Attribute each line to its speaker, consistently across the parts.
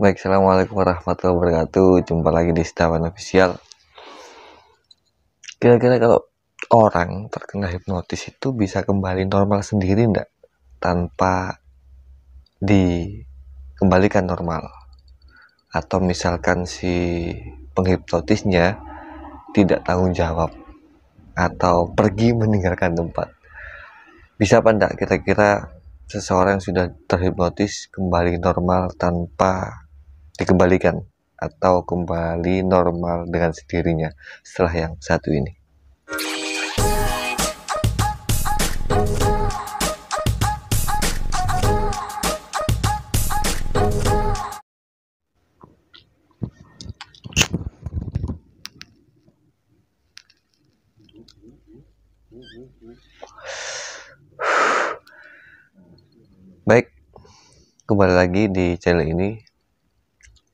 Speaker 1: Baik, assalamualaikum warahmatullahi wabarakatuh. Jumpa lagi di Setapan Official. Kira-kira kalau orang terkena hipnotis itu bisa kembali normal sendiri enggak? Tanpa dikembalikan normal? Atau misalkan si penghipnotisnya tidak tanggung jawab atau pergi meninggalkan tempat? Bisa apa enggak kira-kira seseorang yang sudah terhipnotis kembali normal tanpa dikembalikan atau kembali normal dengan sendirinya setelah yang satu ini? Baik, kembali lagi di channel ini,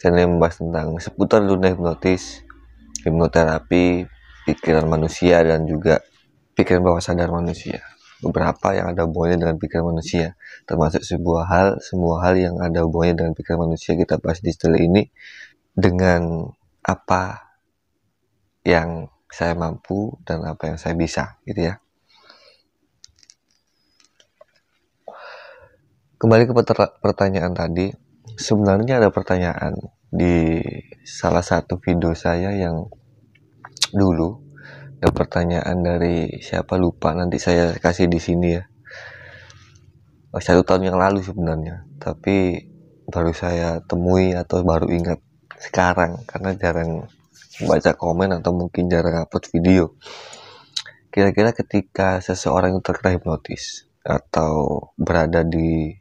Speaker 1: channel yang membahas tentang seputar dunia hipnotis, hipnoterapi, pikiran manusia, dan juga pikiran bawah sadar manusia. Beberapa yang ada hubungannya dengan pikiran manusia, termasuk semua hal yang ada hubungannya dengan pikiran manusia kita bahas di channel ini dengan apa yang saya mampu dan apa yang saya bisa, gitu ya. Kembali ke pertanyaan tadi, sebenarnya ada pertanyaan di salah satu video saya yang dulu, ada pertanyaan dari siapa lupa, nanti saya kasih di sini ya. 1 tahun yang lalu sebenarnya, tapi baru saya temui atau baru ingat sekarang karena jarang baca komen atau mungkin jarang upload video. Kira-kira ketika seseorang yang terkena hipnotis atau berada di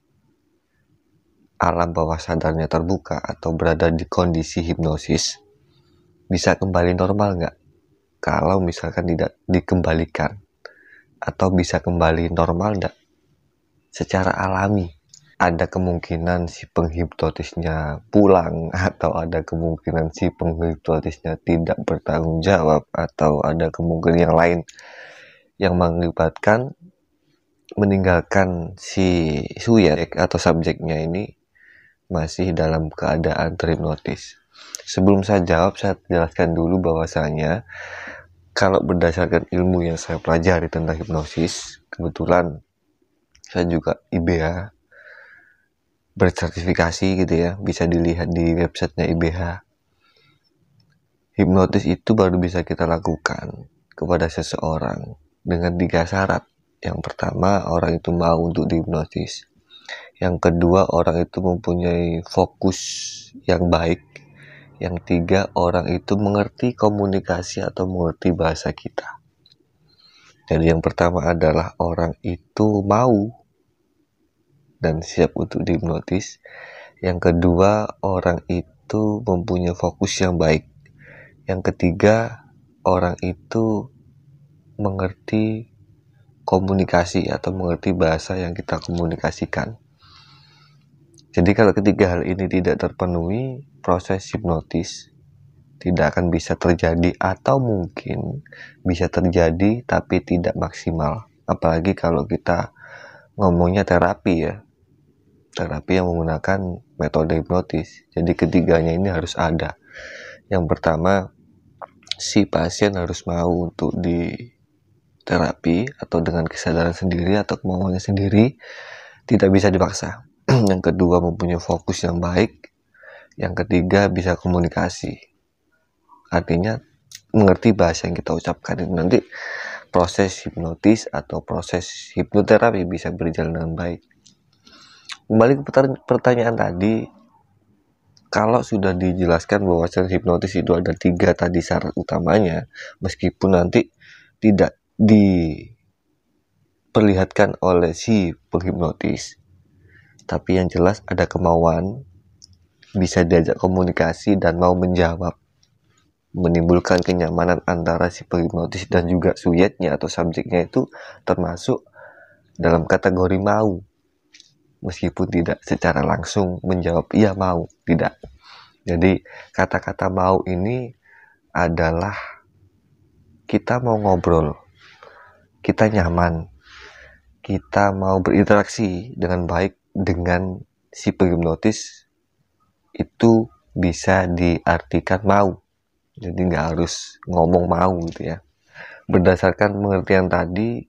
Speaker 1: alam bawah sadarnya terbuka atau berada di kondisi hipnosis, bisa kembali normal nggak kalau misalkan tidak dikembalikan, atau bisa kembali normal nggak secara alami? Ada kemungkinan si penghipnotisnya pulang, atau ada kemungkinan si penghipnotisnya tidak bertanggung jawab, atau ada kemungkinan yang lain yang mengakibatkan meninggalkan si subjek atau subjeknya ini masih dalam keadaan terhipnotis. Sebelum saya jawab, saya jelaskan dulu bahwasanya kalau berdasarkan ilmu yang saya pelajari tentang hipnosis, kebetulan saya juga IBH bersertifikasi gitu ya, bisa dilihat di websitenya IBH. Hipnotis itu baru bisa kita lakukan kepada seseorang dengan 3 syarat. Yang pertama, orang itu mau untuk dihipnotis. Yang kedua, orang itu mempunyai fokus yang baik. Yang tiga, orang itu mengerti komunikasi atau mengerti bahasa kita. Jadi yang pertama adalah orang itu mau dan siap untuk dihipnotis. Yang kedua, orang itu mempunyai fokus yang baik. Yang ketiga, orang itu mengerti komunikasi atau mengerti bahasa yang kita komunikasikan. Jadi kalau ketiga hal ini tidak terpenuhi, proses hipnotis tidak akan bisa terjadi, atau mungkin bisa terjadi tapi tidak maksimal. Apalagi kalau kita ngomongnya terapi ya, terapi yang menggunakan metode hipnotis. Jadi ketiganya ini harus ada. Yang pertama, si pasien harus mau untuk di terapi atau dengan kesadaran sendiri atau kemauannya sendiri, tidak bisa dipaksa. Yang kedua, mempunyai fokus yang baik. Yang ketiga, bisa komunikasi, artinya mengerti bahasa yang kita ucapkan. Itu nanti proses hipnotis atau proses hipnoterapi bisa berjalan dengan baik. Kembali ke pertanyaan tadi, kalau sudah dijelaskan bahwa hipnotis itu ada 3 tadi syarat utamanya, meskipun nanti tidak diperlihatkan oleh si penghipnotis, tapi yang jelas ada kemauan, bisa diajak komunikasi dan mau menjawab, menimbulkan kenyamanan antara si penghipnotis dan juga subjeknya atau subjeknya, itu termasuk dalam kategori mau, meskipun tidak secara langsung menjawab iya mau, tidak. Jadi kata-kata mau ini adalah kita mau ngobrol, kita nyaman, kita mau berinteraksi dengan baik dengan si penghipnotis, itu itu bisa diartikan mau. Jadi nggak harus ngomong mau gitu ya. Berdasarkan pengertian tadi,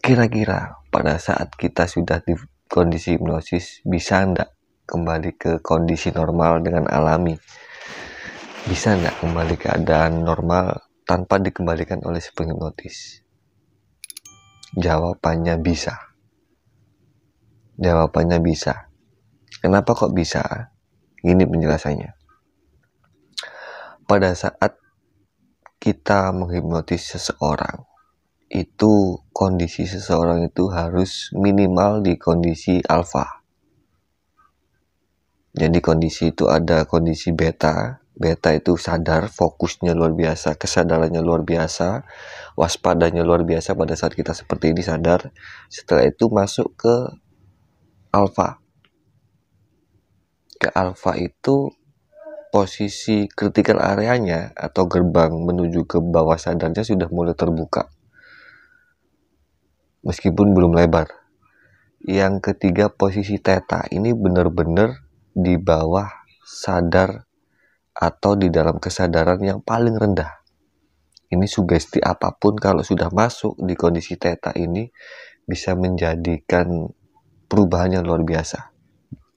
Speaker 1: kira-kira pada saat kita sudah di kondisi hipnosis, bisa nggak kembali ke kondisi normal dengan alami? Bisa nggak kembali keadaan normal tanpa dikembalikan oleh si penghipnotis? Jawabannya bisa. Jawabannya bisa. Kenapa kok bisa? Ini penjelasannya. Pada saat kita menghipnotis seseorang, itu kondisi seseorang itu harus minimal di kondisi alfa. Jadi kondisi itu ada kondisi beta. Beta itu sadar, fokusnya luar biasa, kesadarannya luar biasa, waspadanya luar biasa pada saat kita seperti ini sadar. Setelah itu masuk ke alfa. Ke alfa itu posisi critical areanya atau gerbang menuju ke bawah sadarnya sudah mulai terbuka. Meskipun belum lebar. Yang ketiga posisi theta ini benar-benar di bawah sadar atau di dalam kesadaran yang paling rendah. Ini sugesti apapun kalau sudah masuk di kondisi theta ini bisa menjadikan perubahan yang luar biasa.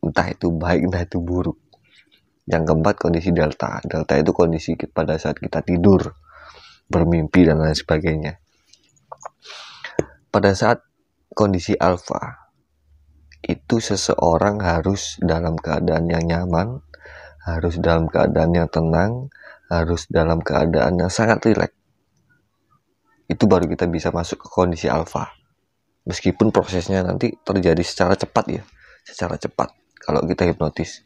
Speaker 1: Entah itu baik, entah itu buruk. Yang keempat kondisi delta. Delta itu kondisi pada saat kita tidur, bermimpi dan lain sebagainya. Pada saat kondisi alfa, itu seseorang harus dalam keadaan yang nyaman, harus dalam keadaan yang tenang, harus dalam keadaan yang sangat rileks. Itu baru kita bisa masuk ke kondisi alfa. Meskipun prosesnya nanti terjadi secara cepat ya, secara cepat kalau kita hipnotis.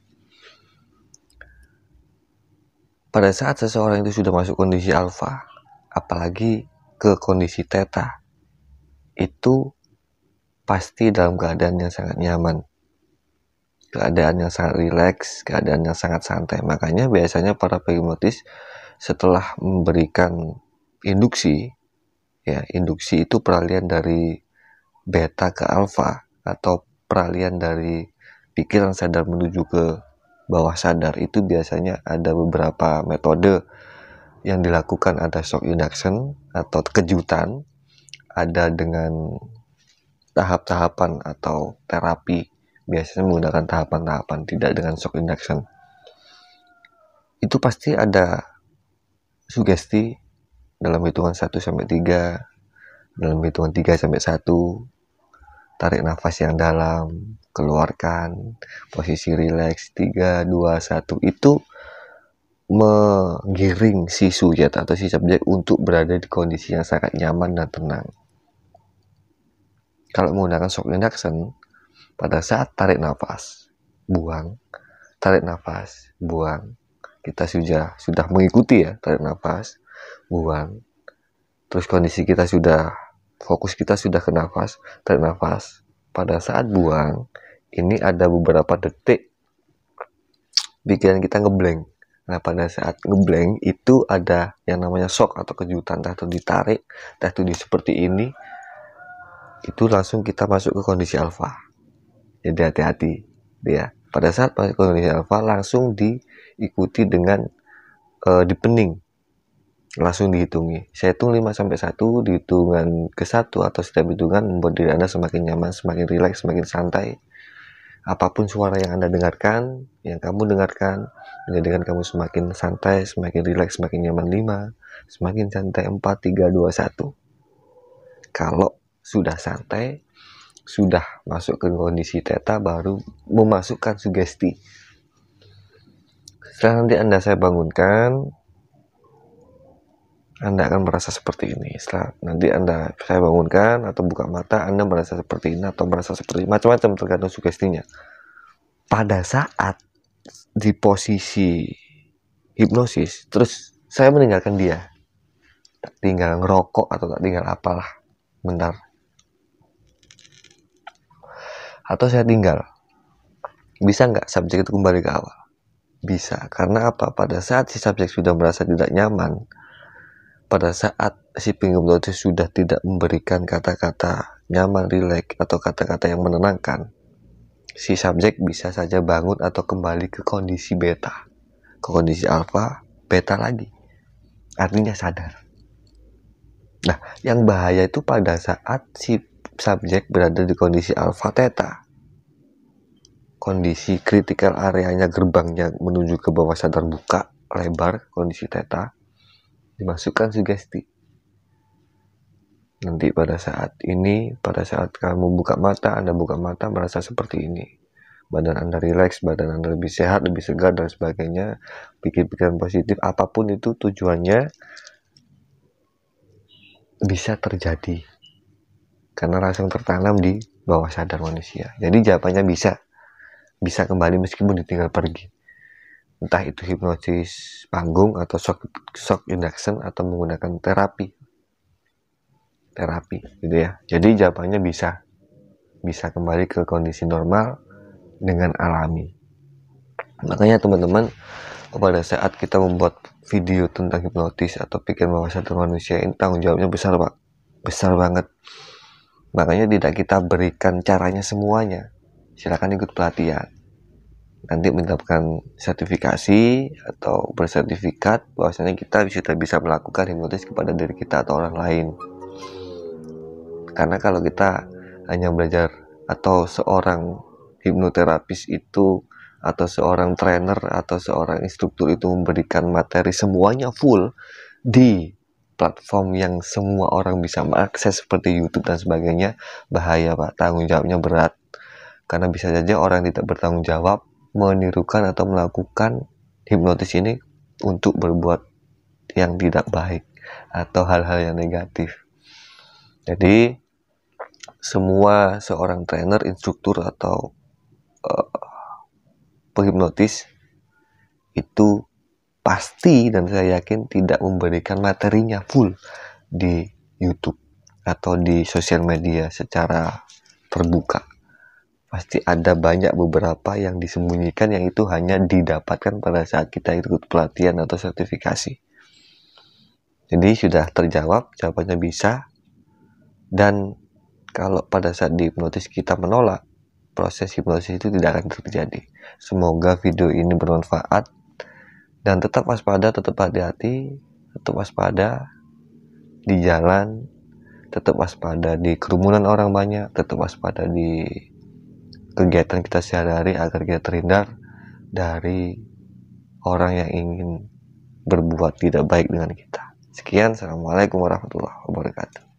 Speaker 1: Pada saat seseorang itu sudah masuk kondisi alfa, apalagi ke kondisi theta, itu pasti dalam keadaan yang sangat nyaman, keadaan yang sangat rileks, keadaan yang sangat santai. Makanya biasanya para penghipnotis setelah memberikan induksi, ya induksi itu peralihan dari beta ke alfa atau peralihan dari pikiran sadar menuju ke bawah sadar, itu biasanya ada beberapa metode yang dilakukan. Ada shock induction atau kejutan, ada dengan tahap-tahapan atau terapi, biasanya menggunakan tahapan-tahapan, tidak dengan shock induction. Itu pasti ada sugesti dalam hitungan 1-3, dalam hitungan 3-1, tarik nafas yang dalam, keluarkan, posisi rileks, 3, 2, 1, itu menggiring si subjek atau si subjek untuk berada di kondisi yang sangat nyaman dan tenang. Kalau menggunakan shock induction, pada saat tarik nafas, buang, tarik nafas, buang, kita sudah mengikuti ya, tarik nafas, buang, terus kondisi kita sudah, fokus kita sudah ke nafas, tarik nafas. Pada saat buang, ini ada beberapa detik pikiran kita ngeblank. Nah, pada saat ngeblank itu ada yang namanya shock atau kejutan, entah itu ditarik, entah itu seperti ini, itu langsung kita masuk ke kondisi alfa. Jadi hati-hati ya. Pada saat masuk ke kondisi alfa langsung diikuti dengan dipening. Langsung dihitungi. Saya hitung 5-1, di hitungan ke-1 atau setiap hitungan membuat diri Anda semakin nyaman, semakin rileks, semakin santai. Apapun suara yang Anda dengarkan, yang kamu dengarkan, menjadikan kamu semakin santai, semakin rileks, semakin nyaman. 5, semakin santai. 4, 3, 2, 1. Kalau sudah santai, sudah masuk ke kondisi theta, baru memasukkan sugesti. Setelah nanti saya bangunkan, Anda akan merasa seperti ini. Setelah nanti saya bangunkan atau buka mata, Anda merasa seperti ini atau merasa seperti macam-macam tergantung sugestinya. Pada saat di posisi hipnosis, terus saya meninggalkan dia, tak tinggal ngerokok atau tak tinggal apalah, bentar, atau saya tinggal, bisa nggak subjek itu kembali ke awal? Bisa. Karena apa? Pada saat si subjek sudah merasa tidak nyaman, pada saat si penghipnotis sudah tidak memberikan kata-kata nyaman, rileks, atau kata-kata yang menenangkan, si subjek bisa saja bangun atau kembali ke kondisi beta. ke kondisi alfa, beta lagi. Artinya sadar. Nah, yang bahaya itu pada saat si subjek berada di kondisi alfa theta. Kondisi critical areanya, gerbangnya menuju ke bawah sadar buka, lebar, kondisi theta, dimasukkan sugesti. Nanti pada saat kamu buka mata, Anda buka mata merasa seperti ini. Badan Anda rileks, badan Anda lebih sehat, lebih segar, dan sebagainya. Pikiran positif, apapun itu tujuannya bisa terjadi. Karena langsung tertanam di bawah sadar manusia. Jadi jawabannya bisa kembali meskipun ditinggal pergi. Entah itu hipnosis panggung atau shock induction atau menggunakan terapi gitu ya. Jadi jawabannya bisa kembali ke kondisi normal dengan alami. Makanya teman-teman, pada saat kita membuat video tentang hipnotis atau pikiran bawah sadar manusia, ini tanggung jawabnya besar, Pak. Besar banget. Makanya tidak kita berikan caranya semuanya. Silakan ikut pelatihan. Nanti mendapatkan sertifikasi atau bersertifikat bahwasanya kita sudah bisa melakukan hipnotis kepada diri kita atau orang lain. Karena kalau kita hanya belajar atau seorang hipnoterapis itu atau seorang trainer atau seorang instruktur itu memberikan materi semuanya full di platform yang semua orang bisa mengakses seperti YouTube dan sebagainya, bahaya, Pak. Tanggung jawabnya berat. Karena bisa saja orang tidak bertanggung jawab menirukan atau melakukan hipnotis ini untuk berbuat yang tidak baik atau hal-hal yang negatif. Jadi semua seorang trainer, instruktur atau penghipnotis itu pasti, dan saya yakin, tidak memberikan materinya full di YouTube atau di sosial media secara terbuka. Pasti ada banyak beberapa yang disembunyikan, yang itu hanya didapatkan pada saat kita ikut pelatihan atau sertifikasi. Jadi sudah terjawab, jawabannya bisa. Dan kalau pada saat dihipnotis kita menolak, proses hipnosis itu tidak akan terjadi. Semoga video ini bermanfaat. Dan tetap waspada, tetap hati-hati, tetap waspada di jalan, tetap waspada di kerumunan orang banyak, tetap waspada di kegiatan kita sehari-hari agar kita terhindar dari orang yang ingin berbuat tidak baik dengan kita. Sekian, assalamualaikum warahmatullahi wabarakatuh.